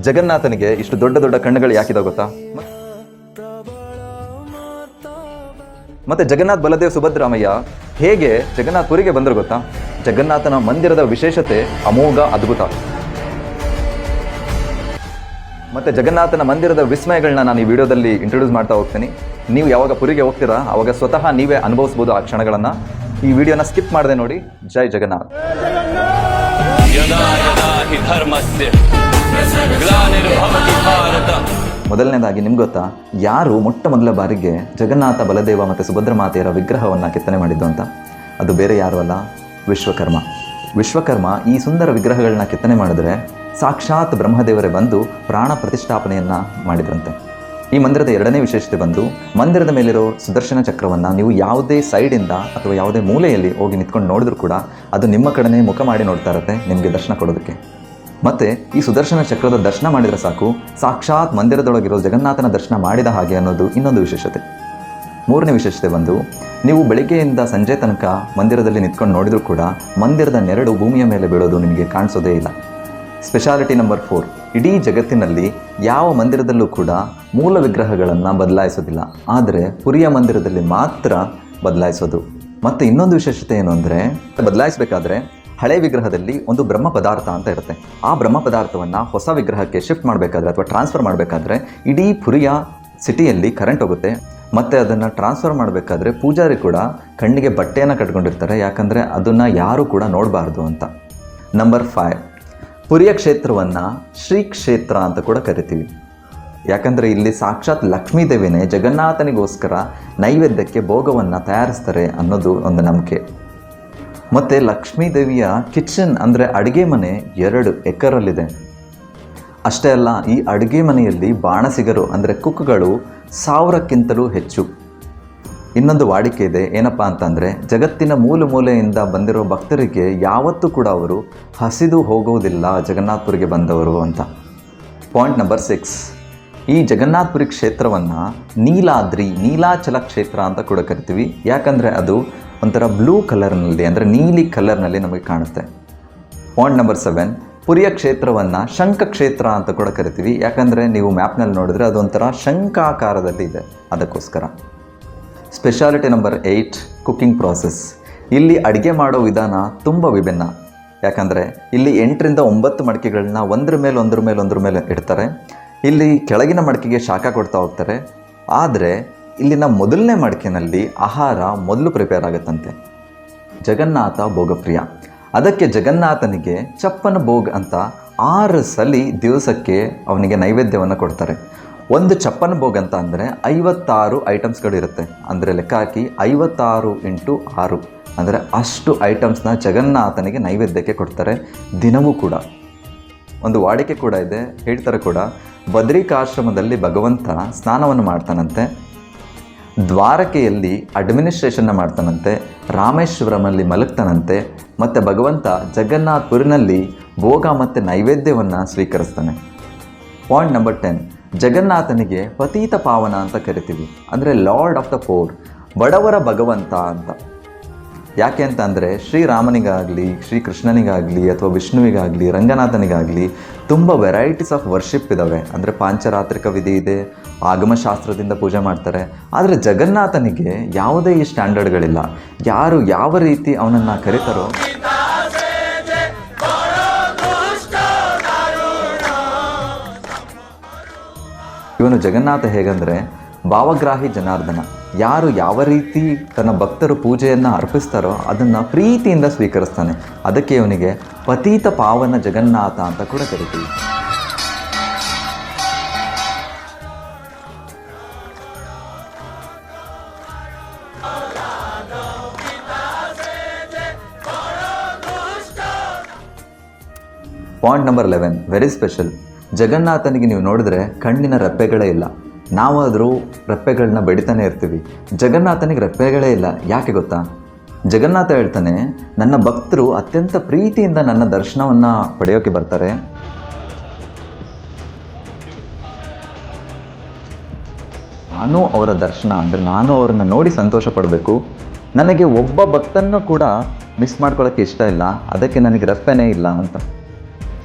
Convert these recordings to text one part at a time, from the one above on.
ಜಗನ್ನಾಥನಿಗೆ ಇಷ್ಟು ದೊಡ್ಡ ದೊಡ್ಡ ಕಣ್ಣುಗಳು ಯಾಕಿದೆ ಗೊತ್ತಾ? ಮತ್ತೆ ಜಗನ್ನಾಥ್ ಬಲದೇವ್ ಸುಭದ್ರಾಮಯ್ಯ ಹೇಗೆ ಜಗನ್ನಾಥ್ಪುರಿಗೆ ಬಂದರು ಗೊತ್ತಾ? ಜಗನ್ನಾಥನ ಮಂದಿರದ ವಿಶೇಷತೆ ಅಮೋಘ, ಅದ್ಭುತ. ಮತ್ತೆ ಜಗನ್ನಾಥನ ಮಂದಿರದ ವಿಸ್ಮಯಗಳನ್ನ ನಾನು ಈ ವಿಡಿಯೋದಲ್ಲಿ ಇಂಟ್ರೊಡ್ಯೂಸ್ ಮಾಡ್ತಾ ಹೋಗ್ತೀನಿ. ನೀವು ಯಾವಾಗ ಪುರಿಗೆ ಹೋಗ್ತೀರಾ ಅವಾಗ ಸ್ವತಃ ನೀವೇ ಅನುಭವಿಸ್ಬೋದು ಆ ಕ್ಷಣಗಳನ್ನು. ಈ ವಿಡಿಯೋನ ಸ್ಕಿಪ್ ಮಾಡದೆ ನೋಡಿ. ಜೈ ಜಗನ್ನಾಥ್. ಮೊದಲನೇದಾಗಿ ನಿಮ್ಗೆ ಗೊತ್ತಾ, ಯಾರು ಮೊಟ್ಟ ಮೊದಲ ಬಾರಿಗೆ ಜಗನ್ನಾಥ, ಬಲದೇವ ಮತ್ತು ಸುಭದ್ರ ಮಾತೆಯರ ವಿಗ್ರಹವನ್ನು ಕೆತ್ತನೆ ಮಾಡಿದ್ದು ಅಂತ? ಅದು ಬೇರೆ ಯಾರು ಅಲ್ಲ, ವಿಶ್ವಕರ್ಮ. ವಿಶ್ವಕರ್ಮ ಈ ಸುಂದರ ವಿಗ್ರಹಗಳನ್ನ ಕೆತ್ತನೆ ಮಾಡಿದ್ರೆ ಸಾಕ್ಷಾತ್ ಬ್ರಹ್ಮದೇವರೇ ಬಂದು ಪ್ರಾಣ ಪ್ರತಿಷ್ಠಾಪನೆಯನ್ನು ಮಾಡಿದ್ರಂತೆ. ಈ ಮಂದಿರದ ಎರಡನೇ ವಿಶೇಷತೆ ಬಂದು, ಮಂದಿರದ ಮೇಲಿರೋ ಸುದರ್ಶನ ಚಕ್ರವನ್ನು ನೀವು ಯಾವುದೇ ಸೈಡಿಂದ ಅಥವಾ ಯಾವುದೇ ಮೂಲೆಯಲ್ಲಿ ಹೋಗಿ ನಿಂತ್ಕೊಂಡು ನೋಡಿದ್ರೂ ಕೂಡ ಅದು ನಿಮ್ಮ ಕಡೆನೇ ಮುಖ ಮಾಡಿ ನೋಡ್ತಾ ಇರುತ್ತೆ ನಿಮಗೆ ದರ್ಶನ ಕೊಡೋದಕ್ಕೆ. ಮತ್ತು ಈ ಸುದರ್ಶನ ಚಕ್ರದ ದರ್ಶನ ಮಾಡಿದರೆ ಸಾಕು, ಸಾಕ್ಷಾತ್ ಮಂದಿರದೊಳಗಿರೋ ಜಗನ್ನಾಥನ ದರ್ಶನ ಮಾಡಿದ ಹಾಗೆ ಅನ್ನೋದು ಇನ್ನೊಂದು ವಿಶೇಷತೆ. ಮೂರನೇ ವಿಶೇಷತೆ ಬಂದು, ನೀವು ಬೆಳಿಗ್ಗೆಯಿಂದ ಸಂಜೆ ತನಕ ಮಂದಿರದಲ್ಲಿ ನಿಂತ್ಕೊಂಡು ನೋಡಿದರೂ ಕೂಡ ಮಂದಿರದ ನೆರಳು ಭೂಮಿಯ ಮೇಲೆ ಬೀಳೋದು ನಿಮಗೆ ಕಾಣಿಸೋದೇ ಇಲ್ಲ. ಸ್ಪೆಷಾಲಿಟಿ ನಂಬರ್ 4, ಇಡೀ ಜಗತ್ತಿನಲ್ಲಿ ಯಾವ ಮಂದಿರದಲ್ಲೂ ಕೂಡ ಮೂಲ ವಿಗ್ರಹಗಳನ್ನು ಬದಲಾಯಿಸೋದಿಲ್ಲ, ಆದರೆ ಪುರಿಯ ಮಂದಿರದಲ್ಲಿ ಮಾತ್ರ ಬದಲಾಯಿಸೋದು. ಮತ್ತು ಇನ್ನೊಂದು ವಿಶೇಷತೆ ಏನು ಅಂದರೆ, ಬದಲಾಯಿಸಬೇಕಾದ್ರೆ ಹಳೆ ವಿಗ್ರಹದಲ್ಲಿ ಒಂದು ಬ್ರಹ್ಮ ಪದಾರ್ಥ ಅಂತ ಇರುತ್ತೆ. ಆ ಬ್ರಹ್ಮ ಪದಾರ್ಥವನ್ನು ಹೊಸ ವಿಗ್ರಹಕ್ಕೆ ಶಿಫ್ಟ್ ಮಾಡಬೇಕಾದ್ರೆ ಅಥವಾ ಟ್ರಾನ್ಸ್ಫರ್ ಮಾಡಬೇಕಾದ್ರೆ ಇಡೀ ಪುರಿಯ ಸಿಟಿಯಲ್ಲಿ ಕರೆಂಟ್ ಹೋಗುತ್ತೆ. ಮತ್ತು ಅದನ್ನು ಟ್ರಾನ್ಸ್ಫರ್ ಮಾಡಬೇಕಾದ್ರೆ ಪೂಜಾರಿ ಕೂಡ ಕಣ್ಣಿಗೆ ಬಟ್ಟೆಯನ್ನು ಕಟ್ಕೊಂಡಿರ್ತಾರೆ, ಯಾಕಂದರೆ ಅದನ್ನು ಯಾರೂ ಕೂಡ ನೋಡಬಾರ್ದು ಅಂತ. ನಂಬರ್ 5, ಪುರಿಯ ಕ್ಷೇತ್ರವನ್ನು ಶ್ರೀ ಕ್ಷೇತ್ರ ಅಂತ ಕೂಡ ಕರಿತೀವಿ. ಯಾಕಂದರೆ ಇಲ್ಲಿ ಸಾಕ್ಷಾತ್ ಲಕ್ಷ್ಮೀದೇವಿನೇ ಜಗನ್ನಾಥನಿಗೋಸ್ಕರ ನೈವೇದ್ಯಕ್ಕೆ ಭೋಗವನ್ನು ತಯಾರಿಸ್ತಾರೆ ಅನ್ನೋದು ಒಂದು ನಂಬಿಕೆ. ಮತ್ತು ಲಕ್ಷ್ಮೀದೇವಿಯ ಕಿಚನ್ ಅಂದರೆ ಅಡುಗೆ ಮನೆ 2 ಎಕರಲ್ಲಿದೆ. ಅಷ್ಟೇ ಅಲ್ಲ, ಈ ಅಡುಗೆ ಮನೆಯಲ್ಲಿ ಬಾಣಸಿಗರು ಅಂದರೆ ಕುಕ್ಗಳು 1000ಕ್ಕಿಂತಲೂ ಹೆಚ್ಚು. ಇನ್ನೊಂದು ವಾಡಿಕೆ ಇದೆ, ಏನಪ್ಪ ಅಂತಂದರೆ ಜಗತ್ತಿನ ಮೂಲೆಯಿಂದ ಬಂದಿರೋ ಭಕ್ತರಿಗೆ ಯಾವತ್ತೂ ಕೂಡ ಅವರು ಹಸಿದು ಹೋಗೋದಿಲ್ಲ ಜಗನ್ನಾಥ್ಪುರಿಗೆ ಬಂದವರು ಅಂತ. ಪಾಯಿಂಟ್ ನಂಬರ್ 6, ಈ ಜಗನ್ನಾಥ್ಪುರಿ ಕ್ಷೇತ್ರವನ್ನು ನೀಲಾಚಲ ಕ್ಷೇತ್ರ ಅಂತ ಕೂಡ ಕರಿತೀವಿ. ಯಾಕಂದರೆ ಅದು ಒಂಥರ ಬ್ಲೂ ಕಲರ್ನಲ್ಲಿ ಅಂದರೆ ನೀಲಿ ಕಲರ್ನಲ್ಲಿ ನಮಗೆ ಕಾಣುತ್ತೆ. ಪಾಯಿಂಟ್ ನಂಬರ್ 7, ಪುರಿಯ ಕ್ಷೇತ್ರವನ್ನು ಶಂಖ ಕ್ಷೇತ್ರ ಅಂತ ಕೂಡ ಕರಿತೀವಿ. ಯಾಕಂದರೆ ನೀವು ಮ್ಯಾಪ್ನಲ್ಲಿ ನೋಡಿದ್ರೆ ಅದೊಂಥರ ಶಂಖಾಕಾರದಲ್ಲಿ ಇದೆ, ಅದಕ್ಕೋಸ್ಕರ. Speciality number 8, cooking process. ಇಲ್ಲಿ ಅಡುಗೆ ಮಾಡೋ ವಿಧಾನ ತುಂಬ ವಿಭಿನ್ನ. ಯಾಕಂದರೆ ಇಲ್ಲಿ 8ರಿಂದ 9 ಮಡಿಕೆಗಳನ್ನ ಒಂದ್ರ ಮೇಲೆ ಇಡ್ತಾರೆ. ಇಲ್ಲಿ ಕೆಳಗಿನ ಮಡಿಕೆಗೆ ಶಾಖ ಕೊಡ್ತಾ ಹೋಗ್ತಾರೆ. ಆದರೆ ಇಲ್ಲಿನ ಮೊದಲನೇ ಮಡಿಕೆನಲ್ಲಿ ಆಹಾರ ಮೊದಲು ಪ್ರಿಪೇರ್ ಆಗುತ್ತಂತೆ. ಜಗನ್ನಾಥ ಭೋಗಪ್ರಿಯ, ಅದಕ್ಕೆ ಜಗನ್ನಾಥನಿಗೆ ಚಪ್ಪನ ಭೋಗ್ ಅಂತ 6 ಸಲ ದಿವಸಕ್ಕೆ ಅವನಿಗೆ ನೈವೇದ್ಯವನ್ನು ಕೊಡ್ತಾರೆ. ಒಂದು ಚಪ್ಪನ ಭೋಗ್ ಅಂತ ಅಂದರೆ 56 ಐಟಮ್ಸ್ಗಳು ಇರುತ್ತೆ. ಅಂದರೆ ಲೆಕ್ಕ ಹಾಕಿ 56 × 6 ಅಂದರೆ ಅಷ್ಟು ಐಟಮ್ಸ್ನ ಜಗನ್ನಾಥನಿಗೆ ನೈವೇದ್ಯಕ್ಕೆ ಕೊಡ್ತಾರೆ ದಿನವೂ ಕೂಡ. ಒಂದು ವಾಡಿಕೆ ಕೂಡ ಇದೆ, ಹೇಳ್ತಾರೆ ಕೂಡ, ಬದ್ರಿಕಾಶ್ರಮದಲ್ಲಿ ಭಗವಂತ ಸ್ನಾನವನ್ನು ಮಾಡ್ತಾನಂತೆ, ದ್ವಾರಕೆಯಲ್ಲಿ ಅಡ್ಮಿನಿಸ್ಟ್ರೇಷನ್ನ ಮಾಡ್ತಾನಂತೆ, ರಾಮೇಶ್ವರಮಲ್ಲಿ ಮಲಗ್ತಾನಂತೆ, ಮತ್ತು ಭಗವಂತ ಜಗನ್ನಾಥ್ಪುರಿನಲ್ಲಿ ಭೋಗ ಮತ್ತು ನೈವೇದ್ಯವನ್ನು ಸ್ವೀಕರಿಸ್ತಾನೆ. ಪಾಯಿಂಟ್ ನಂಬರ್ 10, ಜಗನ್ನಾಥನಿಗೆ ಪತೀತ ಪಾವನ ಅಂತ ಕರಿತೀವಿ. ಅಂದರೆ ಲಾರ್ಡ್ ಆಫ್ ದ ಪೋರ್, ಬಡವರ ಭಗವಂತ ಅಂತ. ಯಾಕೆ ಅಂತ ಅಂದರೆ ಶ್ರೀರಾಮನಿಗಾಗಲಿ, ಶ್ರೀಕೃಷ್ಣನಿಗಾಗಲಿ, ಅಥವಾ ವಿಷ್ಣುವಿಗಾಗಲಿ, ರಂಗನಾಥನಿಗಾಗಲಿ ತುಂಬ ವೆರೈಟೀಸ್ ಆಫ್ ವರ್ಷಿಪ್ ಇದ್ದಾವೆ. ಅಂದರೆ ಪಾಂಚರಾತ್ರಿಕ ವಿಧಿ ಇದೆ, ಆಗಮಶಾಸ್ತ್ರದಿಂದ ಪೂಜೆ ಮಾಡ್ತಾರೆ. ಆದರೆ ಜಗನ್ನಾಥನಿಗೆ ಯಾವುದೇ ಈ ಸ್ಟ್ಯಾಂಡರ್ಡ್ಗಳಿಲ್ಲ. ಯಾರು ಯಾವ ರೀತಿ ಅವನನ್ನು ಕರೀತಾರೋ, ಇವನು ಜಗನ್ನಾಥ ಹೇಗಂದರೆ ಭಾವಗ್ರಾಹಿ ಜನಾರ್ದನ. ಯಾರು ಯಾವ ರೀತಿ ತನ್ನ ಭಕ್ತರು ಪೂಜೆಯನ್ನು ಅರ್ಪಿಸ್ತಾರೋ ಅದನ್ನು ಪ್ರೀತಿಯಿಂದ ಸ್ವೀಕರಿಸ್ತಾನೆ. ಅದಕ್ಕೆ ಇವನಿಗೆ ಪತೀತ ಪಾವನ ಜಗನ್ನಾಥ ಅಂತ ಕೂಡ ಕರಿತೀವಿ. Point number 11, very special. ಜಗನ್ನಾಥನಿಗೆ ನೀವು ನೋಡಿದ್ರೆ ಕಣ್ಣಿನ ರೆಪ್ಪೆಗಳೇ ಇಲ್ಲ. ನಾವಾದರೂ ರೆಪ್ಪೆಗಳನ್ನ ಬಡಿತಾನೆ ಇರ್ತೀವಿ. ಜಗನ್ನಾಥನಿಗೆ ರೆಪ್ಪೆಗಳೇ ಇಲ್ಲ. ಯಾಕೆ ಗೊತ್ತಾ? ಜಗನ್ನಾಥ ಹೇಳ್ತಾನೆ, ನನ್ನ ಭಕ್ತರು ಅತ್ಯಂತ ಪ್ರೀತಿಯಿಂದ ನನ್ನ ದರ್ಶನವನ್ನು ಪಡೆಯೋಕ್ಕೆ ಬರ್ತಾರೆ. ನಾನು ಅವರ ದರ್ಶನ ಅಂದರೆ ನಾನು ಅವರನ್ನು ನೋಡಿ ಸಂತೋಷ ಪಡಬೇಕು. ನನಗೆ ಒಬ್ಬ ಭಕ್ತನ್ನು ಕೂಡ ಮಿಸ್ ಮಾಡ್ಕೊಳ್ಳೋಕ್ಕೆ ಇಷ್ಟ ಇಲ್ಲ, ಅದಕ್ಕೆ ನನಗೆ ರೆಪ್ಪೆನೇ ಇಲ್ಲ ಅಂತ.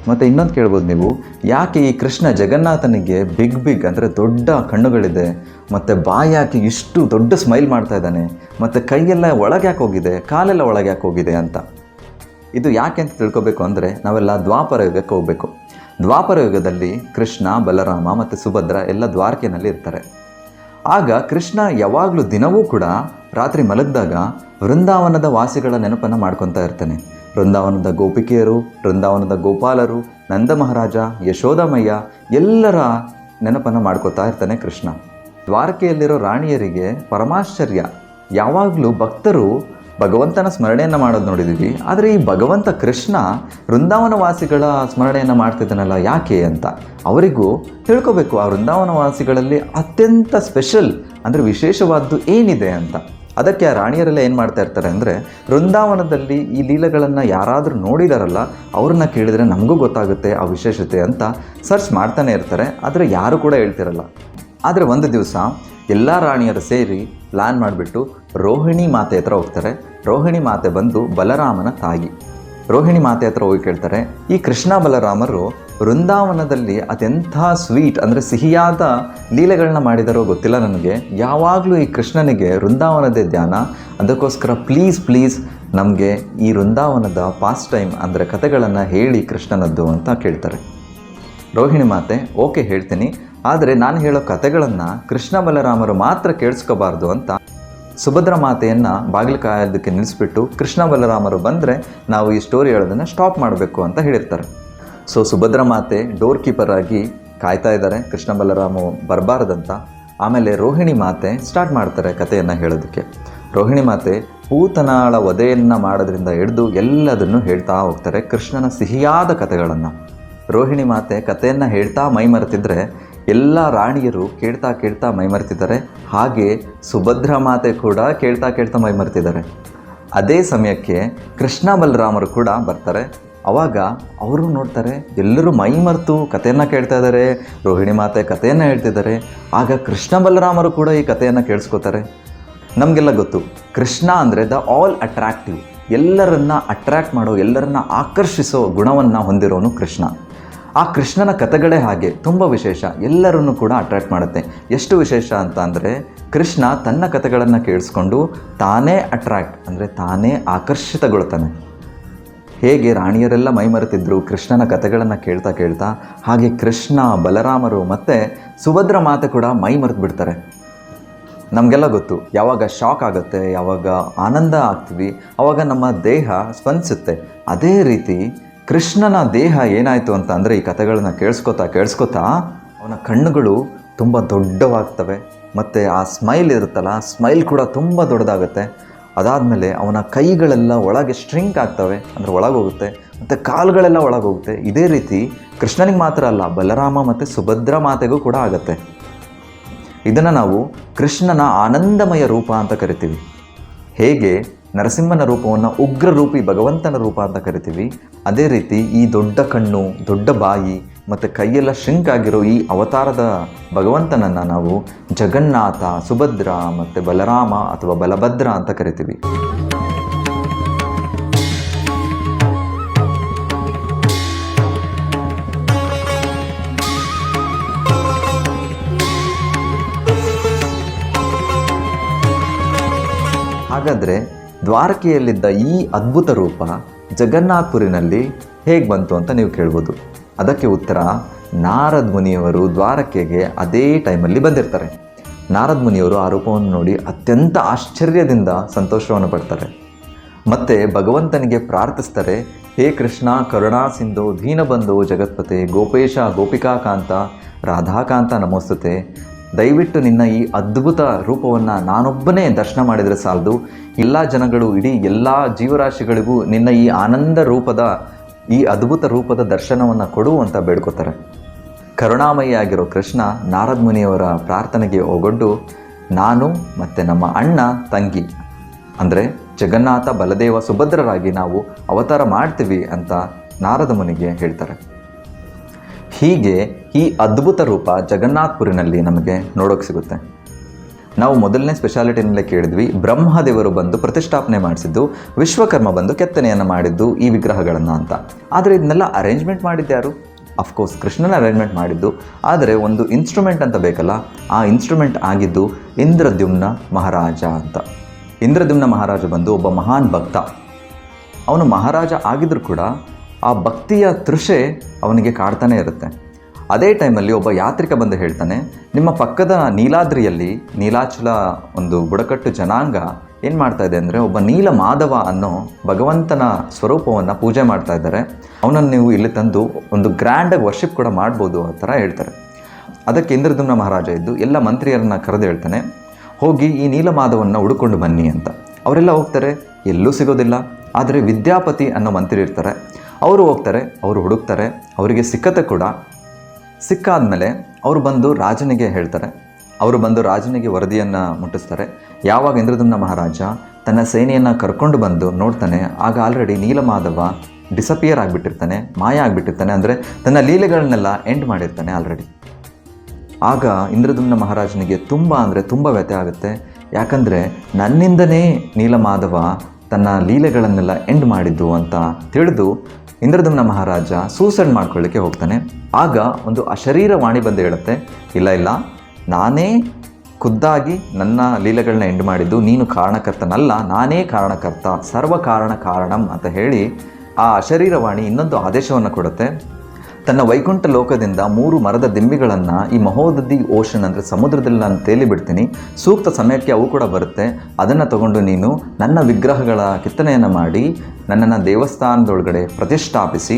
ಮತ್ತು ಇನ್ನೊಂದು ಕೇಳ್ಬೋದು ನೀವು, ಯಾಕೆ ಈ ಕೃಷ್ಣ ಜಗನ್ನಾಥನಿಗೆ ಬಿಗ್ ಅಂದರೆ ದೊಡ್ಡ ಕಣ್ಣುಗಳಿದೆ, ಮತ್ತು ಬಾಯಿ ಯಾಕೆ ಇಷ್ಟು ದೊಡ್ಡ ಸ್ಮೈಲ್ ಮಾಡ್ತಾ ಇದ್ದಾನೆ, ಮತ್ತು ಕೈಯೆಲ್ಲ ಒಳಗೆ ಯಾಕೆ ಹೋಗಿದೆ, ಕಾಲೆಲ್ಲ ಒಳಗೆ ಯಾಕೆ ಹೋಗಿದೆ ಅಂತ. ಇದು ಯಾಕೆ ಅಂತ ತಿಳ್ಕೊಬೇಕು ಅಂದರೆ ನಾವೆಲ್ಲ ದ್ವಾಪರ ಯುಗಕ್ಕೆ ಹೋಗಬೇಕು. ದ್ವಾಪರ ಯುಗದಲ್ಲಿ ಕೃಷ್ಣ, ಬಲರಾಮ ಮತ್ತು ಸುಭದ್ರ ಎಲ್ಲ ದ್ವಾರಕೆಯಲ್ಲಿ ಇರ್ತಾರೆ. ಆಗ ಕೃಷ್ಣ ಯಾವಾಗಲೂ ದಿನವೂ ಕೂಡ ರಾತ್ರಿ ಮಲಗಿದಾಗ ವೃಂದಾವನದ ವಾಸಿಗಳ ನೆನಪನ್ನು ಮಾಡ್ಕೊತಾ ಇರ್ತಾನೆ. ವೃಂದಾವನದ ಗೋಪಿಕೆಯರು, ವೃಂದಾವನದ ಗೋಪಾಲರು, ನಂದ ಮಹಾರಾಜ, ಯಶೋದಮಯ್ಯ ಎಲ್ಲರ ನೆನಪನ್ನು ಮಾಡ್ಕೋತಾ ಇರ್ತಾನೆ ಕೃಷ್ಣ. ದ್ವಾರಕೆಯಲ್ಲಿರೋ ರಾಣಿಯರಿಗೆ ಪರಮಾಶ್ಚರ್ಯ, ಯಾವಾಗಲೂ ಭಕ್ತರು ಭಗವಂತನ ಸ್ಮರಣೆಯನ್ನು ಮಾಡೋದು ನೋಡಿದ್ದೀವಿ, ಆದರೆ ಈ ಭಗವಂತ ಕೃಷ್ಣ ವೃಂದಾವನ ವಾಸಿಗಳ ಸ್ಮರಣೆಯನ್ನು ಮಾಡ್ತಿದ್ದಾನಲ್ಲ ಯಾಕೆ ಅಂತ. ಅವರಿಗೂ ತಿಳ್ಕೊಬೇಕು ಆ ವೃಂದಾವನ ವಾಸಿಗಳಲ್ಲಿ ಅತ್ಯಂತ ಸ್ಪೆಷಲ್ ಅಂದರೆ ವಿಶೇಷವಾದ್ದು ಏನಿದೆ ಅಂತ. ಅದಕ್ಕೆ ಆ ರಾಣಿಯರೆಲ್ಲ ಏನು ಮಾಡ್ತಾ ಇರ್ತಾರೆ ಅಂದರೆ, ವೃಂದಾವನದಲ್ಲಿ ಈ ಲೀಲೆಗಳನ್ನು ಯಾರಾದರೂ ನೋಡಿದಾರಲ್ಲ ಅವ್ರನ್ನ ಕೇಳಿದರೆ ನಮಗೂ ಗೊತ್ತಾಗುತ್ತೆ ಆ ವಿಶೇಷತೆ ಅಂತ ಸರ್ಚ್ ಮಾಡ್ತಾನೆ ಇರ್ತಾರೆ, ಆದರೆ ಯಾರು ಕೂಡ ಹೇಳ್ತಿರಲ್ಲ. ಆದರೆ ಒಂದು ದಿವಸ ಎಲ್ಲ ರಾಣಿಯರು ಸೇರಿ ಪ್ಲ್ಯಾನ್ ಮಾಡಿಬಿಟ್ಟು ರೋಹಿಣಿ ಮಾತೆ ಹತ್ರ ಹೋಗ್ತಾರೆ. ರೋಹಿಣಿ ಮಾತೆ ಬಂದು ಬಲರಾಮನ ತಾಯಿ. ರೋಹಿಣಿ ಮಾತೆ ಹತ್ರ ಹೋಗಿ ಕೇಳ್ತಾರೆ, ಈ ಕೃಷ್ಣ ಬಲರಾಮರು ವೃಂದಾವನದಲ್ಲಿ ಅದೆಂಥ ಸ್ವೀಟ್ ಅಂದರೆ ಸಿಹಿಯಾದ ಲೀಲೆಗಳನ್ನ ಮಾಡಿದಾರೋ ಗೊತ್ತಿಲ್ಲ ನನಗೆ, ಯಾವಾಗಲೂ ಈ ಕೃಷ್ಣನಿಗೆ ವೃಂದಾವನದೇ ಧ್ಯಾನ, ಅದಕ್ಕೋಸ್ಕರ ಪ್ಲೀಸ್ ನಮಗೆ ಈ ವೃಂದಾವನದ ಪಾಸ್ಟ್ ಟೈಮ್ ಅಂದರೆ ಕಥೆಗಳನ್ನು ಹೇಳಿ ಕೃಷ್ಣನದ್ದು ಅಂತ ಕೇಳ್ತಾರೆ. ರೋಹಿಣಿ ಮಾತೆ ಓಕೆ ಹೇಳ್ತೀನಿ, ಆದರೆ ನಾನು ಹೇಳೋ ಕಥೆಗಳನ್ನು ಕೃಷ್ಣ ಬಲರಾಮರು ಮಾತ್ರ ಕೇಳಿಸ್ಕೋಬಾರ್ದು ಅಂತ ಸುಭದ್ರ ಮಾತೆಯನ್ನು ಬಾಗಿಲು ಕಾಯೋದಕ್ಕೆ ನಿಲ್ಲಿಸ್ಬಿಟ್ಟು ಕೃಷ್ಣ ಬಲರಾಮರು ಬಂದರೆ ನಾವು ಈ ಸ್ಟೋರಿ ಹೇಳೋದನ್ನು ಸ್ಟಾಪ್ ಮಾಡಬೇಕು ಅಂತ ಹೇಳಿರ್ತಾರೆ. ಸೊ ಸುಭದ್ರ ಮಾತೆ ಡೋರ್ ಕೀಪರ್ ಆಗಿ ಕಾಯ್ತಾ ಇದ್ದಾರೆ ಕೃಷ್ಣ ಬಲರಾಮ ಬರಬಾರ್ದಂತ. ಆಮೇಲೆ ರೋಹಿಣಿ ಮಾತೆ ಸ್ಟಾರ್ಟ್ ಮಾಡ್ತಾರೆ ಕಥೆಯನ್ನು ಹೇಳೋದಕ್ಕೆ. ರೋಹಿಣಿ ಮಾತೆ ಪೂತನಾಳ ವಧೆಯನ್ನು ಮಾಡೋದ್ರಿಂದ ಹಿಡಿದು ಎಲ್ಲದನ್ನು ಹೇಳ್ತಾ ಹೋಗ್ತಾರೆ, ಕೃಷ್ಣನ ಸಿಹಿಯಾದ ಕಥೆಗಳನ್ನು. ರೋಹಿಣಿ ಮಾತೆ ಕಥೆಯನ್ನು ಹೇಳ್ತಾ ಮೈ ಮರೆತಿದ್ರೆ ಎಲ್ಲ ರಾಣಿಯರು ಕೇಳ್ತಾ ಮೈ ಮರೆತಿದ್ದಾರೆ. ಹಾಗೆ ಸುಭದ್ರ ಮಾತೆ ಕೂಡ ಕೇಳ್ತಾ ಮೈ ಮರೆತಿದ್ದಾರೆ. ಅದೇ ಸಮಯಕ್ಕೆ ಕೃಷ್ಣ ಬಲರಾಮರು ಕೂಡ ಬರ್ತಾರೆ. ಆವಾಗ ಅವರು ನೋಡ್ತಾರೆ ಎಲ್ಲರೂ ಮೈ ಮರೆತು ಕಥೆಯನ್ನು ಕೇಳ್ತಾ ಇದ್ದಾರೆ, ರೋಹಿಣಿ ಮಾತೆ ಕಥೆಯನ್ನು ಹೇಳ್ತಿದ್ದಾರೆ. ಆಗ ಕೃಷ್ಣ ಬಲರಾಮರು ಕೂಡ ಈ ಕಥೆಯನ್ನು ಕೇಳಿಸ್ಕೋತಾರೆ. ನಮಗೆಲ್ಲ ಗೊತ್ತು ಕೃಷ್ಣ ಅಂದರೆ ದ ಆಲ್ ಅಟ್ರಾಕ್ಟಿವ್, ಎಲ್ಲರನ್ನ ಅಟ್ರ್ಯಾಕ್ಟ್ ಮಾಡೋ, ಎಲ್ಲರನ್ನ ಆಕರ್ಷಿಸೋ ಗುಣವನ್ನು ಹೊಂದಿರೋನು ಕೃಷ್ಣ. ಆ ಕೃಷ್ಣನ ಕಥೆಗಳೇ ಹಾಗೆ ತುಂಬ ವಿಶೇಷ, ಎಲ್ಲರನ್ನೂ ಕೂಡ ಅಟ್ರ್ಯಾಕ್ಟ್ ಮಾಡುತ್ತೆ. ಎಷ್ಟು ವಿಶೇಷ ಅಂತ ಅಂದರೆ ಕೃಷ್ಣ ತನ್ನ ಕಥೆಗಳನ್ನು ಕೇಳಿಸ್ಕೊಂಡು ತಾನೇ ಅಟ್ರ್ಯಾಕ್ಟ್ ಅಂದರೆ ತಾನೇ ಆಕರ್ಷಿತಗೊಳ್ತಾನೆ. ಹೇಗೆ ರಾಣಿಯರೆಲ್ಲ ಮೈಮರೆತಿದ್ರು ಕೃಷ್ಣನ ಕಥೆಗಳನ್ನು ಕೇಳ್ತಾ, ಹಾಗೆ ಕೃಷ್ಣ, ಬಲರಾಮರು ಮತ್ತು ಸುಭದ್ರ ಮಾತೆ ಕೂಡ ಮೈ ಮರೆತು ಬಿಡ್ತಾರೆ. ನಮಗೆಲ್ಲ ಗೊತ್ತು, ಯಾವಾಗ ಶಾಕ್ ಆಗುತ್ತೆ, ಯಾವಾಗ ಆನಂದ ಆಗ್ತೀವಿ, ಆವಾಗ ನಮ್ಮ ದೇಹ ಸ್ಪಂದಿಸುತ್ತೆ. ಅದೇ ರೀತಿ ಕೃಷ್ಣನ ದೇಹ ಏನಾಯಿತು ಅಂತ ಅಂದರೆ ಈ ಕಥೆಗಳನ್ನ ಕೇಳಿಸ್ಕೊತಾ ಅವನ ಕಣ್ಣುಗಳು ತುಂಬ ದೊಡ್ಡವಾಗ್ತವೆ, ಮತ್ತು ಆ ಸ್ಮೈಲ್ ಇರುತ್ತಲ್ಲ, ಸ್ಮೈಲ್ ಕೂಡ ತುಂಬ ದೊಡ್ಡದಾಗುತ್ತೆ. ಅದಾದಮೇಲೆ ಅವನ ಕೈಗಳೆಲ್ಲ ಒಳಗೆ ಸ್ಟ್ರಿಂಕ್ ಆಗ್ತವೆ ಅಂದರೆ ಒಳಗೋಗುತ್ತೆ, ಮತ್ತು ಕಾಲುಗಳೆಲ್ಲ ಒಳಗೋಗುತ್ತೆ. ಇದೇ ರೀತಿ ಕೃಷ್ಣನಿಗೆ ಮಾತ್ರ ಅಲ್ಲ, ಬಲರಾಮ ಮತ್ತು ಸುಭದ್ರ ಮಾತೆಗೂ ಕೂಡ ಆಗುತ್ತೆ. ಇದನ್ನು ನಾವು ಕೃಷ್ಣನ ಆನಂದಮಯ ರೂಪ ಅಂತ ಕರಿತೀವಿ. ಹೇಗೆ ನರಸಿಂಹನ ರೂಪವನ್ನು ಉಗ್ರ ರೂಪಿ ಭಗವಂತನ ರೂಪ ಅಂತ ಕರಿತೀವಿ, ಅದೇ ರೀತಿ ಈ ದೊಡ್ಡ ಕಣ್ಣು, ದೊಡ್ಡ ಬಾಯಿ ಮತ್ತು ಕೈಯೆಲ್ಲ ಶ್ರಿಂಕ್ ಆಗಿರೋ ಈ ಅವತಾರದ ಭಗವಂತನನ್ನು ನಾವು ಜಗನ್ನಾಥ, ಸುಭದ್ರ ಮತ್ತು ಬಲರಾಮ ಅಥವಾ ಬಲಭದ್ರ ಅಂತ ಕರಿತೀವಿ. ಹಾಗಾದರೆ ದ್ವಾರಕೆಯಲ್ಲಿದ್ದ ಈ ಅದ್ಭುತ ರೂಪ ಜಗನ್ನಾಥಪುರಿನಲ್ಲಿ ಹೇಗೆ ಬಂತು ಅಂತ ನೀವು ಕೇಳ್ಬೋದು. ಅದಕ್ಕೆ ಉತ್ತರ, ನಾರದ್ ಮುನಿಯವರು ದ್ವಾರಕೆಗೆ ಅದೇ ಟೈಮಲ್ಲಿ ಬಂದಿರ್ತಾರೆ. ನಾರದ್ ಮುನಿಯವರು ಆ ರೂಪವನ್ನು ನೋಡಿ ಅತ್ಯಂತ ಆಶ್ಚರ್ಯದಿಂದ ಸಂತೋಷವನ್ನು ಪಡ್ತಾರೆ. ಮತ್ತು ಭಗವಂತನಿಗೆ ಪ್ರಾರ್ಥಿಸ್ತಾರೆ, ಹೇ ಕೃಷ್ಣ ಕರುಣಾ ಸಿಂಧು ದೀನಬಂಧು ಜಗತ್ಪತೆ ಗೋಪೇಶ ಗೋಪಿಕಾಕಾಂತ ರಾಧಾಕಾಂತ ನಮೋಸ್ತುತೆ, ದಯವಿಟ್ಟು ನಿನ್ನ ಈ ಅದ್ಭುತ ರೂಪವನ್ನು ನಾನೊಬ್ಬನೇ ದರ್ಶನ ಮಾಡಿದರೆ ಸಾಲದು, ಎಲ್ಲ ಜನಗಳು, ಇಡೀ ಎಲ್ಲ ಜೀವರಾಶಿಗಳಿಗೂ ನಿನ್ನ ಈ ಆನಂದ ರೂಪದ, ಈ ಅದ್ಭುತ ರೂಪದ ದರ್ಶನವನ್ನು ಕೊಡು ಅಂತ ಬೇಡ್ಕೋತಾರೆ. ಕರುಣಾಮಯಿ ಆಗಿರೋ ಕೃಷ್ಣ ನಾರದ್ ಮುನಿಯವರ ಪ್ರಾರ್ಥನೆಗೆ ಒಗ್ಗಟ್ಟು ನಾನು ಮತ್ತು ನಮ್ಮ ಅಣ್ಣ ತಂಗಿ ಅಂದರೆ ಜಗನ್ನಾಥ, ಬಲದೇವ, ಸುಭದ್ರರಾಗಿ ನಾವು ಅವತಾರ ಮಾಡ್ತೀವಿ ಅಂತ ನಾರದ ಮುನಿಗೆ ಹೇಳ್ತಾರೆ. ಹೀಗೆ ಈ ಅದ್ಭುತ ರೂಪ ಜಗನ್ನಾಥಪುರಿನಲ್ಲಿ ನಮಗೆ ನೋಡೋಕ್ಕೆ ಸಿಗುತ್ತೆ. ನಾವು ಮೊದಲನೇ ಸ್ಪೆಷಾಲಿಟಿನಲ್ಲೇ ಕೇಳಿದ್ವಿ, ಬ್ರಹ್ಮದೇವರು ಬಂದು ಪ್ರತಿಷ್ಠಾಪನೆ ಮಾಡಿಸಿದ್ದು, ವಿಶ್ವಕರ್ಮ ಬಂದು ಕೆತ್ತನೆಯನ್ನು ಮಾಡಿದ್ದು ಈ ವಿಗ್ರಹಗಳನ್ನು ಅಂತ. ಆದರೆ ಇದನ್ನೆಲ್ಲ ಅರೇಂಜ್ಮೆಂಟ್ ಮಾಡಿದ್ದ್ಯಾರು? ಅಫ್ಕೋರ್ಸ್ ಕೃಷ್ಣನ ಅರೇಂಜ್ಮೆಂಟ್ ಮಾಡಿದ್ದು. ಆದರೆ ಒಂದು ಇನ್ಸ್ಟ್ರೂಮೆಂಟ್ ಅಂತ ಬೇಕಲ್ಲ, ಆ ಇನ್ಸ್ಟ್ರೂಮೆಂಟ್ ಆಗಿದ್ದು ಇಂದ್ರದ್ಯುಮ್ನ ಮಹಾರಾಜ ಅಂತ. ಇಂದ್ರದ್ಯುಮ್ನ ಮಹಾರಾಜ ಬಂದು ಒಬ್ಬ ಮಹಾನ್ ಭಕ್ತ. ಅವನು ಮಹಾರಾಜ ಆಗಿದ್ರೂ ಕೂಡ ಆ ಭಕ್ತಿಯ ತೃಷೆ ಅವನಿಗೆ ಕಾಡ್ತಾನೆ ಇರುತ್ತೆ. ಅದೇ ಟೈಮಲ್ಲಿ ಒಬ್ಬ ಯಾತ್ರಿಕ ಬಂದು ಹೇಳ್ತಾನೆ, ನಿಮ್ಮ ಪಕ್ಕದ ನೀಲಾದ್ರಿಯಲ್ಲಿ ನೀಲಾಚಲ ಒಂದು ಬುಡಕಟ್ಟು ಜನಾಂಗ ಏನು ಮಾಡ್ತಾ ಇದೆ ಅಂದರೆ, ಒಬ್ಬ ನೀಲ ಮಾಧವ ಅನ್ನೋ ಭಗವಂತನ ಸ್ವರೂಪವನ್ನು ಪೂಜೆ ಮಾಡ್ತಾ ಇದ್ದಾರೆ, ಅವನನ್ನು ನೀವು ಇಲ್ಲಿ ತಂದು ಒಂದು ಗ್ರ್ಯಾಂಡಾಗಿ ವರ್ಷಿಪ್ ಕೂಡ ಮಾಡ್ಬೋದು ಆ ಥರ ಹೇಳ್ತಾರೆ. ಅದಕ್ಕೆ ಇಂದ್ರದ್ಯುಮ್ನ ಮಹಾರಾಜ ಇದ್ದು ಎಲ್ಲ ಮಂತ್ರಿಯರನ್ನು ಕರೆದು ಹೇಳ್ತಾನೆ, ಹೋಗಿ ಈ ನೀಲಮಾಧವನ್ನು ಹುಡುಕೊಂಡು ಬನ್ನಿ ಅಂತ. ಅವರೆಲ್ಲ ಹೋಗ್ತಾರೆ, ಎಲ್ಲೂ ಸಿಗೋದಿಲ್ಲ. ಆದರೆ ವಿದ್ಯಾಪತಿ ಅನ್ನೋ ಮಂತ್ರಿ ಇರ್ತಾರೆ, ಅವರು ಹೋಗ್ತಾರೆ, ಅವರು ಹುಡುಕ್ತಾರೆ, ಅವರಿಗೆ ಸಿಕ್ಕತ್ತೆ ಕೂಡ. ಸಿಕ್ಕಾದ್ಮೇಲೆ ಅವರು ಬಂದು ರಾಜನಿಗೆ ಹೇಳ್ತಾರೆ. ಅವರು ಬಂದು ರಾಜನಿಗೆ ವರದಿಯನ್ನು ಮುಟ್ಟಿಸ್ತಾರೆ. ಯಾವಾಗ ಇಂದ್ರದ್ಯುಮ್ನ ಮಹಾರಾಜ ತನ್ನ ಸೇನೆಯನ್ನು ಕರ್ಕೊಂಡು ಬಂದು ನೋಡ್ತಾನೆ, ಆಗ ಆಲ್ರೆಡಿ ನೀಲಮಾಧವ ಡಿಸಪಿಯರ್ ಆಗಿಬಿಟ್ಟಿರ್ತಾನೆ, ಮಾಯ ಆಗಿಬಿಟ್ಟಿರ್ತಾನೆ. ಅಂದರೆ ತನ್ನ ಲೀಲೆಗಳನ್ನೆಲ್ಲ ಎಂಡ್ ಮಾಡಿರ್ತಾನೆ ಆಲ್ರೆಡಿ. ಆಗ ಇಂದ್ರದ್ಯುಮ್ನ ಮಹಾರಾಜನಿಗೆ ತುಂಬ ವ್ಯಥೆ ಆಗುತ್ತೆ. ಯಾಕಂದರೆ ನನ್ನಿಂದನೇ ನೀಲಮಾಧವ ತನ್ನ ಲೀಲೆಗಳನ್ನೆಲ್ಲ ಎಂಡ್ ಮಾಡಿದ್ದು ಅಂತ ತಿಳಿದು ಇಂದ್ರದ್ಯುಮ್ನ ಮಹಾರಾಜ ಸೂಸೈಡ್ ಮಾಡ್ಕೊಳ್ಳಿಕ್ಕೆ ಹೋಗ್ತಾನೆ. ಆಗ ಒಂದು ಅಶರೀರ ವಾಣಿ ಬಂದು ಹೇಳುತ್ತೆ, ಇಲ್ಲ ನಾನೇ ಖುದ್ದಾಗಿ ನನ್ನ ಲೀಲೆಗಳನ್ನ ಎಂಡ್ ಮಾಡಿದ್ದು, ನೀನು ಕಾರಣಕರ್ತನಲ್ಲ, ನಾನೇ ಕಾರಣಕರ್ತ, ಸರ್ವ ಕಾರಣಂ ಅಂತ ಹೇಳಿ ಆ ಅಶರೀರವಾಣಿ ಇನ್ನೊಂದು ಆದೇಶವನ್ನು ಕೊಡುತ್ತೆ. ತನ್ನ ವೈಕುಂಠ ಲೋಕದಿಂದ 3 ಮರದ ದಿಂಬಿಗಳನ್ನು ಈ ಮಹೋದಧಿ ಓಷನ್ ಅಂದರೆ ಸಮುದ್ರದಲ್ಲಿ ನಾನು ತೇಲಿ ಬಿಡ್ತೀನಿ, ಸೂಕ್ತ ಸಮಯಕ್ಕೆ ಅವು ಕೂಡ ಬರುತ್ತೆ, ಅದನ್ನು ತಗೊಂಡು ನೀನು ನನ್ನ ವಿಗ್ರಹಗಳ ಕೆತ್ತನೆಯನ್ನು ಮಾಡಿ ನನ್ನನ್ನು ದೇವಸ್ಥಾನದೊಳಗಡೆ ಪ್ರತಿಷ್ಠಾಪಿಸಿ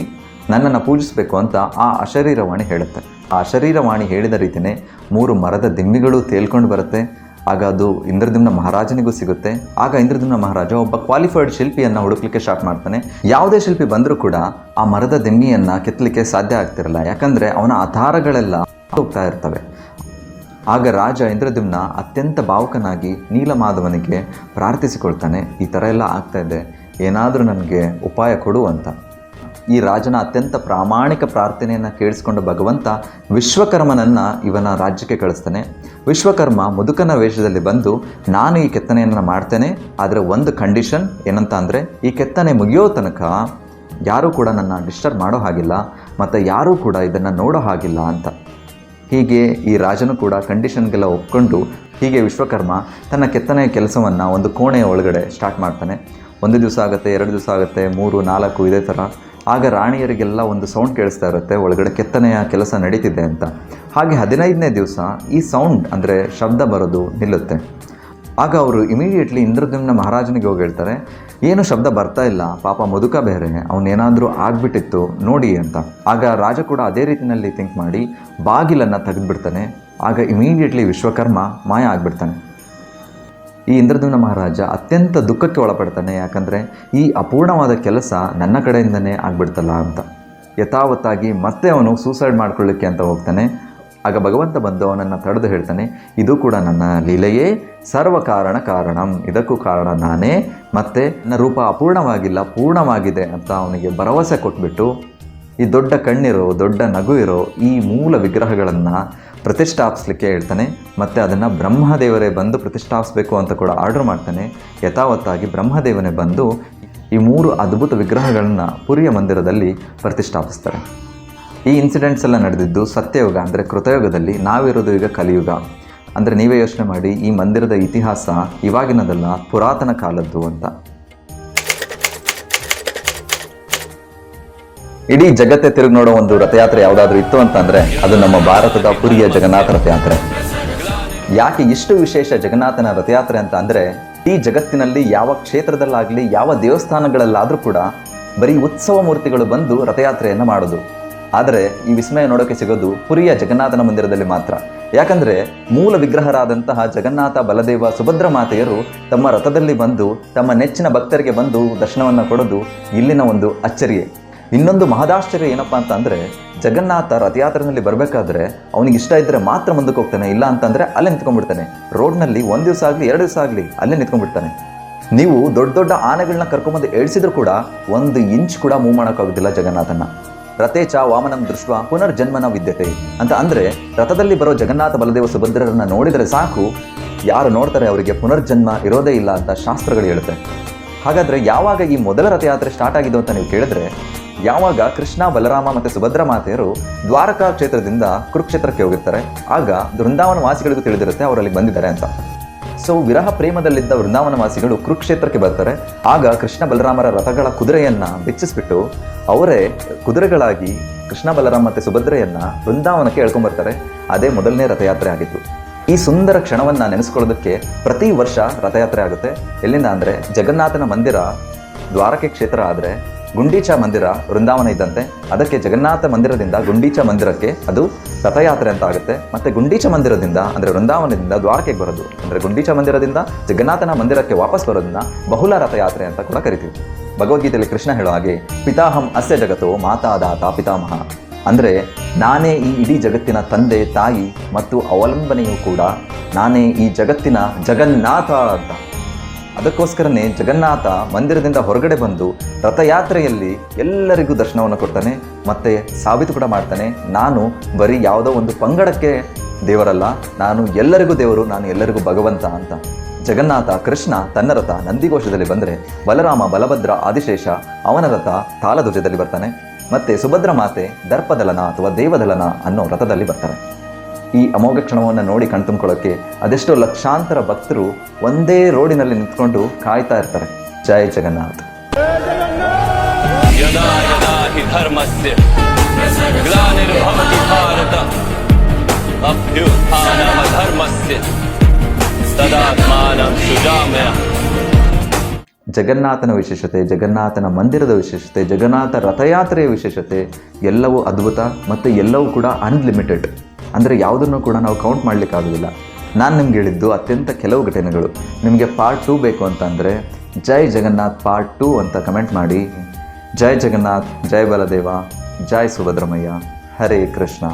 ನನ್ನನ್ನು ಪೂಜಿಸಬೇಕು ಅಂತ ಆ ಅಶರೀರವಾಣಿ ಹೇಳುತ್ತೆ. ಆ ಅಶರೀರವಾಣಿ ಹೇಳಿದ ರೀತಿಯೇ 3 ಮರದ ದಿಂಬಿಗಳು ತೇಲ್ಕೊಂಡು ಬರುತ್ತೆ. ಆಗ ಅದು ಇಂದ್ರದ್ಯುಮ್ನ ಮಹಾರಾಜನಿಗೂ ಸಿಗುತ್ತೆ. ಆಗ ಇಂದ್ರದ್ಯುಮ್ನ ಮಹಾರಾಜ ಒಬ್ಬ ಕ್ವಾಲಿಫೈಡ್ ಶಿಲ್ಪಿಯನ್ನು ಹುಡುಕ್ಲಿಕ್ಕೆ ಸ್ಟಾರ್ಟ್ ಮಾಡ್ತಾನೆ. ಯಾವುದೇ ಶಿಲ್ಪಿ ಬಂದರೂ ಕೂಡ ಆ ಮರದ ದಿಂಬಿಯನ್ನು ಕೆತ್ತಲಿಕ್ಕೆ ಸಾಧ್ಯ ಆಗ್ತಿರಲ್ಲ, ಯಾಕಂದರೆ ಅವನ ಆಧಾರಗಳೆಲ್ಲ ಹೋಗ್ತಾ ಇರ್ತವೆ. ಆಗ ರಾಜ ಇಂದ್ರದ್ಯುಮ್ನ ಅತ್ಯಂತ ಭಾವುಕನಾಗಿ ನೀಲಮಾಧವನಿಗೆ ಪ್ರಾರ್ಥಿಸಿಕೊಳ್ತಾನೆ, ಈ ಥರ ಎಲ್ಲ ಆಗ್ತಾ ಇದೆ, ಏನಾದರೂ ನನಗೆ ಉಪಾಯ ಕೊಡು ಅಂತ. ಈ ರಾಜನ ಅತ್ಯಂತ ಪ್ರಾಮಾಣಿಕ ಪ್ರಾರ್ಥನೆಯನ್ನು ಕೇಳಿಸ್ಕೊಂಡು ಭಗವಂತ ವಿಶ್ವಕರ್ಮನನ್ನು ಇವನ ರಾಜ್ಯಕ್ಕೆ ಕಳಿಸ್ತಾನೆ. ವಿಶ್ವಕರ್ಮ ಮುದುಕನ ವೇಷದಲ್ಲಿ ಬಂದು, ನಾನು ಈ ಕೆತ್ತನೆಯನ್ನು ಮಾಡ್ತೇನೆ, ಆದರೆ ಒಂದು ಕಂಡೀಷನ್ ಏನಂತ ಅಂದರೆ, ಈ ಕೆತ್ತನೆ ಮುಗಿಯೋ ತನಕ ಯಾರೂ ಕೂಡ ನನ್ನ ಡಿಸ್ಟರ್ಬ್ ಮಾಡೋ ಹಾಗಿಲ್ಲ, ಮತ್ತು ಯಾರೂ ಕೂಡ ಇದನ್ನು ನೋಡೋ ಹಾಗಿಲ್ಲ ಅಂತ. ಹೀಗೆ ಈ ರಾಜನು ಕೂಡ ಕಂಡೀಷನ್ಗೆಲ್ಲ ಒಪ್ಕೊಂಡು, ಹೀಗೆ ವಿಶ್ವಕರ್ಮ ತನ್ನ ಕೆತ್ತನೆಯ ಕೆಲಸವನ್ನು ಒಂದು ಕೋಣೆಯ ಒಳಗಡೆ ಸ್ಟಾರ್ಟ್ ಮಾಡ್ತಾನೆ. 1 ದಿವಸ ಆಗುತ್ತೆ, 2 ದಿವಸ ಆಗುತ್ತೆ, 3, 4 ಇದೇ ಥರ. ಆಗ ರಾಣಿಯರಿಗೆಲ್ಲ ಒಂದು ಸೌಂಡ್ ಕೇಳಿಸ್ತಾ ಇರುತ್ತೆ, ಒಳಗಡೆ ಕೆತ್ತನೆಯ ಕೆಲಸ ನಡೀತಿದೆ ಅಂತ. ಹಾಗೆ 15ನೇ ದಿವಸ ಈ ಸೌಂಡ್ ಅಂದರೆ ಶಬ್ದ ಬರೋದು ನಿಲ್ಲುತ್ತೆ. ಆಗ ಅವರು ಇಮಿಡಿಯೇಟ್ಲಿ ಇಂದ್ರದ್ಯುಮ್ನ ಮಹಾರಾಜನಿಗೆ ಹೋಗಿ ಹೇಳ್ತಾರೆ, ಏನು ಶಬ್ದ ಬರ್ತಾ ಇಲ್ಲ, ಪಾಪ ಮುದುಕ ಬೇರೆ, ಅವನೇನಾದರೂ ಆಗ್ಬಿಟ್ಟಿತ್ತು ನೋಡಿ ಅಂತ. ಆಗ ರಾಜ ಕೂಡ ಅದೇ ರೀತಿಯಲ್ಲಿ ಥಿಂಕ್ ಮಾಡಿ ಬಾಗಿಲನ್ನು ತೆಗೆದುಬಿಡ್ತಾನೆ. ಆಗ ಇಮಿಡಿಯೇಟ್ಲಿ ವಿಶ್ವಕರ್ಮ ಮಾಯ ಆಗಿಬಿಡ್ತಾನೆ. ಈ ಇಂದ್ರದ್ಯುಮ್ನ ಮಹಾರಾಜ ಅತ್ಯಂತ ದುಃಖಕ್ಕೆ ಒಳಪಡ್ತಾನೆ, ಯಾಕಂದರೆ ಈ ಅಪೂರ್ಣವಾದ ಕೆಲಸ ನನ್ನ ಕಡೆಯಿಂದನೇ ಆಗ್ಬಿಡ್ತಲ್ಲ ಅಂತ. ಯಥಾವತ್ತಾಗಿ ಮತ್ತೆ ಅವನು ಸೂಸೈಡ್ ಮಾಡ್ಕೊಳ್ಳಿಕ್ಕೆ ಅಂತ ಹೋಗ್ತಾನೆ. ಆಗ ಭಗವಂತ ಬಂದು ಅವನನ್ನು ತಡೆದು ಹೇಳ್ತಾನೆ, ಇದು ಕೂಡ ನನ್ನ ಲೀಲೆಯೇ, ಸರ್ವ ಕಾರಣಂ, ಇದಕ್ಕೂ ಕಾರಣ ನಾನೇ, ಮತ್ತು ನನ್ನ ರೂಪ ಅಪೂರ್ಣವಾಗಿಲ್ಲ, ಪೂರ್ಣವಾಗಿದೆ ಅಂತ ಅವನಿಗೆ ಭರವಸೆ ಕೊಟ್ಬಿಟ್ಟು ಈ ದೊಡ್ಡ ಕಣ್ಣಿರೋ, ದೊಡ್ಡ ನಗು ಇರೋ ಈ ಮೂಲ ವಿಗ್ರಹಗಳನ್ನು ಪ್ರತಿಷ್ಠಾಪಿಸಲಿಕ್ಕೆ ಹೇಳ್ತಾನೆ. ಮತ್ತು ಅದನ್ನು ಬ್ರಹ್ಮದೇವರೇ ಬಂದು ಪ್ರತಿಷ್ಠಾಪಿಸಬೇಕು ಅಂತ ಕೂಡ ಆರ್ಡರ್ ಮಾಡ್ತಾನೆ. ಯಥಾವತ್ತಾಗಿ ಬ್ರಹ್ಮದೇವನೇ ಬಂದು ಈ 3 ಅದ್ಭುತ ವಿಗ್ರಹಗಳನ್ನು ಪುರಿಯ ಮಂದಿರದಲ್ಲಿ ಪ್ರತಿಷ್ಠಾಪಿಸ್ತಾರೆ. ಈ ಇನ್ಸಿಡೆಂಟ್ಸ್ ಎಲ್ಲ ನಡೆದಿದ್ದು ಸತ್ಯಯುಗ ಅಂದರೆ ಕೃತಯುಗದಲ್ಲಿ, ನಾವಿರೋದು ಈಗ ಕಲಿಯುಗ. ಅಂದರೆ ನೀವೇ ಯೋಚನೆ ಮಾಡಿ, ಈ ಮಂದಿರದ ಇತಿಹಾಸ ಇವಾಗಿನದಲ್ಲ, ಪುರಾತನ ಕಾಲದ್ದು ಅಂತ. ಇಡೀ ಜಗತ್ತೇ ತಿರುಗಿ ನೋಡೋ ಒಂದು ರಥಯಾತ್ರೆ ಯಾವುದಾದ್ರೂ ಇತ್ತು ಅಂತಂದರೆ ಅದು ನಮ್ಮ ಭಾರತದ ಪುರಿಯ ಜಗನ್ನಾಥ ರಥಯಾತ್ರೆ. ಯಾಕೆ ಇಷ್ಟು ವಿಶೇಷ ಜಗನ್ನಾಥನ ರಥಯಾತ್ರೆ ಅಂತ ಅಂದರೆ, ಈ ಜಗತ್ತಿನಲ್ಲಿ ಯಾವ ಕ್ಷೇತ್ರದಲ್ಲಾಗಲಿ, ಯಾವ ದೇವಸ್ಥಾನಗಳಲ್ಲಾದರೂ ಕೂಡ ಬರೀ ಉತ್ಸವ ಮೂರ್ತಿಗಳು ಬಂದು ರಥಯಾತ್ರೆಯನ್ನು ಮಾಡೋದು. ಆದರೆ ಈ ವಿಸ್ಮಯ ನೋಡೋಕ್ಕೆ ಸಿಗೋದು ಪುರಿಯ ಜಗನ್ನಾಥನ ಮಂದಿರದಲ್ಲಿ ಮಾತ್ರ. ಯಾಕಂದರೆ ಮೂಲ ವಿಗ್ರಹರಾದಂತಹ ಜಗನ್ನಾಥ, ಬಲದೇವ, ಸುಭದ್ರ ಮಾತೆಯರು ತಮ್ಮ ರಥದಲ್ಲಿ ಬಂದು ತಮ್ಮ ನೆಚ್ಚಿನ ಭಕ್ತರಿಗೆ ಬಂದು ದರ್ಶನವನ್ನು ಕೊಡೋದು ಇಲ್ಲಿನ ಒಂದು ಅಚ್ಚರಿಯೇ. ಇನ್ನೊಂದು ಮಹದಾಶ್ಚರ್ಯ ಏನಪ್ಪ ಅಂತ ಅಂದರೆ, ಜಗನ್ನಾಥ ರಥಯಾತ್ರೆಯಲ್ಲಿ ಬರಬೇಕಾದ್ರೆ ಅವನಿಗೆ ಇಷ್ಟ ಇದ್ದರೆ ಮಾತ್ರ ಮುಂದಕ್ಕೆ ಹೋಗ್ತಾನೆ, ಇಲ್ಲ ಅಂತಂದರೆ ಅಲ್ಲೇ ನಿಂತ್ಕೊಂಡ್ಬಿಡ್ತಾನೆ. ರೋಡ್ನಲ್ಲಿ 1 ದಿವಸ ಆಗಲಿ 2 ದಿವಸ ಆಗಲಿ ಅಲ್ಲೇ ನಿಂತ್ಕೊಂಡ್ಬಿಡ್ತಾನೆ. ನೀವು ದೊಡ್ಡ ದೊಡ್ಡ ಆನೆಗಳನ್ನ ಕರ್ಕೊಂಬಂದು ಏಳಿಸಿದ್ರು ಕೂಡ 1 ಇಂಚ್ ಕೂಡ ಮೂವ್ ಮಾಡೋಕ್ಕಾಗೋದಿಲ್ಲ ಜಗನ್ನಾಥನ. ರಥೇಚ ವಾಮನಂ ದೃಷ್ಟ ಪುನರ್ಜನ್ಮನ ವಿದ್ಯತೆ ಅಂತ ಅಂದರೆ, ರಥದಲ್ಲಿ ಬರೋ ಜಗನ್ನಾಥ, ಬಲದೇವ, ಸುಭದ್ರರನ್ನು ನೋಡಿದರೆ ಸಾಕು ಯಾರು ನೋಡ್ತಾರೆ ಅವರಿಗೆ ಪುನರ್ಜನ್ಮ ಇರೋದೇ ಇಲ್ಲ ಅಂತ ಶಾಸ್ತ್ರಗಳು ಹೇಳುತ್ತೆ. ಹಾಗಾದರೆ ಯಾವಾಗ ಈ ಮೊದಲ ರಥಯಾತ್ರೆ ಸ್ಟಾರ್ಟ್ ಆಗಿದ್ದು ಅಂತ ನೀವು ಕೇಳಿದ್ರೆ, ಯಾವಾಗ ಕೃಷ್ಣ, ಬಲರಾಮ ಮತ್ತು ಸುಭದ್ರ ಮಾತೆಯರು ದ್ವಾರಕಾ ಕ್ಷೇತ್ರದಿಂದ ಕುರುಕ್ಷೇತ್ರಕ್ಕೆ ಹೋಗಿರ್ತಾರೆ, ಆಗ ವೃಂದಾವನ ವಾಸಿಗಳಿಗೂ ತಿಳಿದಿರುತ್ತೆ ಅವರಲ್ಲಿ ಬಂದಿದ್ದಾರೆ ಅಂತ. ಸೊ ವಿರಹ ಪ್ರೇಮದಲ್ಲಿದ್ದ ವೃಂದಾವನ ವಾಸಿಗಳು ಕುರುಕ್ಷೇತ್ರಕ್ಕೆ ಬರ್ತಾರೆ. ಆಗ ಕೃಷ್ಣ ಬಲರಾಮರ ರಥಗಳ ಕುದುರೆಯನ್ನು ಬೆಚ್ಚಿಸ್ಬಿಟ್ಟು ಅವರೇ ಕುದುರೆಗಳಾಗಿ ಕೃಷ್ಣ, ಬಲರಾಮ ಮತ್ತು ಸುಭದ್ರೆಯನ್ನ ವೃಂದಾವನಕ್ಕೆ ಎಳ್ಕೊಂಡ್ಬರ್ತಾರೆ. ಅದೇ ಮೊದಲನೇ ರಥಯಾತ್ರೆ ಆಗಿತ್ತು. ಈ ಸುಂದರ ಕ್ಷಣವನ್ನು ನೆನೆಸ್ಕೊಳ್ಳೋದಕ್ಕೆ ಪ್ರತಿ ವರ್ಷ ರಥಯಾತ್ರೆ ಆಗುತ್ತೆ. ಎಲ್ಲಿಂದ ಅಂದರೆ, ಜಗನ್ನಾಥನ ಮಂದಿರ ದ್ವಾರಕೆ ಕ್ಷೇತ್ರ ಆದರೆ ಗುಂಡೀಚಾ ಮಂದಿರ ವೃಂದಾವನ ಇದ್ದಂತೆ, ಅದಕ್ಕೆ ಜಗನ್ನಾಥ ಮಂದಿರದಿಂದ ಗುಂಡೀಚಾ ಮಂದಿರಕ್ಕೆ ಅದು ರಥಯಾತ್ರೆ ಅಂತ ಆಗುತ್ತೆ. ಮತ್ತು ಗುಂಡೀಚಾ ಮಂದಿರದಿಂದ ಅಂದರೆ ವೃಂದಾವನದಿಂದ ದ್ವಾರಕೆಗೆ ಬರೋದು, ಅಂದರೆ ಗುಂಡೀಚಾ ಮಂದಿರದಿಂದ ಜಗನ್ನಾಥನ ಮಂದಿರಕ್ಕೆ ವಾಪಸ್ ಬರೋದನ್ನ ಬಹುಲ ರಥಯಾತ್ರೆ ಅಂತ ಕೂಡ ಕರಿತೀವಿ. ಭಗವದ್ಗೀತೆಯಲ್ಲಿ ಕೃಷ್ಣ ಹೇಳೋ ಹಾಗೆ, ಪಿತಾಹಂ ಅಸ್ಯ ಜಗತೋ ಮಾತಾದಾತ ಪಿತಾಮಹ, ಅಂದರೆ ನಾನೇ ಈ ಇಡೀ ಜಗತ್ತಿನ ತಂದೆ, ತಾಯಿ ಮತ್ತು ಅವಲಂಬನೆಯೂ ಕೂಡ ನಾನೇ ಈ ಜಗತ್ತಿನ ಜಗನ್ನಾಥ ಅಂತ. ಅದಕ್ಕೋಸ್ಕರನೇ ಜಗನ್ನಾಥ ಮಂದಿರದಿಂದ ಹೊರಗಡೆ ಬಂದು ರಥಯಾತ್ರೆಯಲ್ಲಿ ಎಲ್ಲರಿಗೂ ದರ್ಶನವನ್ನು ಕೊಡ್ತಾನೆ ಮತ್ತು ಸಾಬೀತು ಕೂಡ ಮಾಡ್ತಾನೆ, ನಾನು ಬರೀ ಯಾವುದೋ ಒಂದು ಪಂಗಡಕ್ಕೆ ದೇವರಲ್ಲ, ನಾನು ಎಲ್ಲರಿಗೂ ದೇವರು, ನಾನು ಎಲ್ಲರಿಗೂ ಭಗವಂತ ಅಂತ. ಜಗನ್ನಾಥ ಕೃಷ್ಣ ತನ್ನ ರಥ ನಂದಿಘೋಷದಲ್ಲಿ ಬಂದರೆ, ಬಲರಾಮ, ಬಲಭದ್ರ, ಆದಿಶೇಷ ಅವನ ರಥ ತಾಳಧ್ವಜದಲ್ಲಿ ಬರ್ತಾನೆ, ಮತ್ತು ಸುಭದ್ರ ಮಾತೆ ದರ್ಪದಲನ ಅಥವಾ ದೇವದಲನ ಅನ್ನೋ ರಥದಲ್ಲಿ ಬರ್ತಾರೆ. ಈ ಅಮೋಘ ಕ್ಷಣವನ್ನು ನೋಡಿ ಕಣ್ತುಂಬ್ಕೊಳ್ಳೋಕ್ಕೆ ಅದೆಷ್ಟೋ ಲಕ್ಷಾಂತರ ಭಕ್ತರು ಒಂದೇ ರೋಡಿನಲ್ಲಿ ನಿಂತ್ಕೊಂಡು ಕಾಯ್ತಾ ಇರ್ತಾರೆ. ಜೈ ಜಗನ್ನಾಥ್. ಯದಾ ಯದಾ ಹಿ ಧರ್ಮಸ್ಯ ಗ್ಲಾನಿರ್ಭವತಿ ಭಾರತ ಅಭ್ಯುತ್ಥಾನಮಧರ್ಮಸ್ಯ ತದಾತ್ಮಾನಂ ಸೃಜಾಮ್ಯಹಂ. ಜಗನ್ನಾಥನ ವಿಶೇಷತೆ, ಜಗನ್ನಾಥನ ಮಂದಿರದ ವಿಶೇಷತೆ, ಜಗನ್ನಾಥ ರಥಯಾತ್ರೆಯ ವಿಶೇಷತೆ ಎಲ್ಲವೂ ಅದ್ಭುತ ಮತ್ತು ಎಲ್ಲವೂ ಕೂಡ ಅನ್ಲಿಮಿಟೆಡ್. ಅಂದರೆ ಯಾವುದನ್ನು ಕೂಡ ನಾವು ಕೌಂಟ್ ಮಾಡಲಿಕ್ಕಾಗೋದಿಲ್ಲ. ನಾನು ನಿಮ್ಗೆ ಹೇಳಿದ್ದು ಅತ್ಯಂತ ಕೆಲವು ಘಟನೆಗಳು. ನಿಮಗೆ ಪಾರ್ಟ್ 2 ಬೇಕು ಅಂತಂದರೆ ಜೈ ಜಗನ್ನಾಥ್ ಪಾರ್ಟ್ 2 ಅಂತ ಕಮೆಂಟ್ ಮಾಡಿ. ಜೈ ಜಗನ್ನಾಥ್, ಜೈ ಬಲದೇವ, ಜೈ ಸುಭದ್ರಮಯ್ಯ, ಹರೇ ಕೃಷ್ಣ.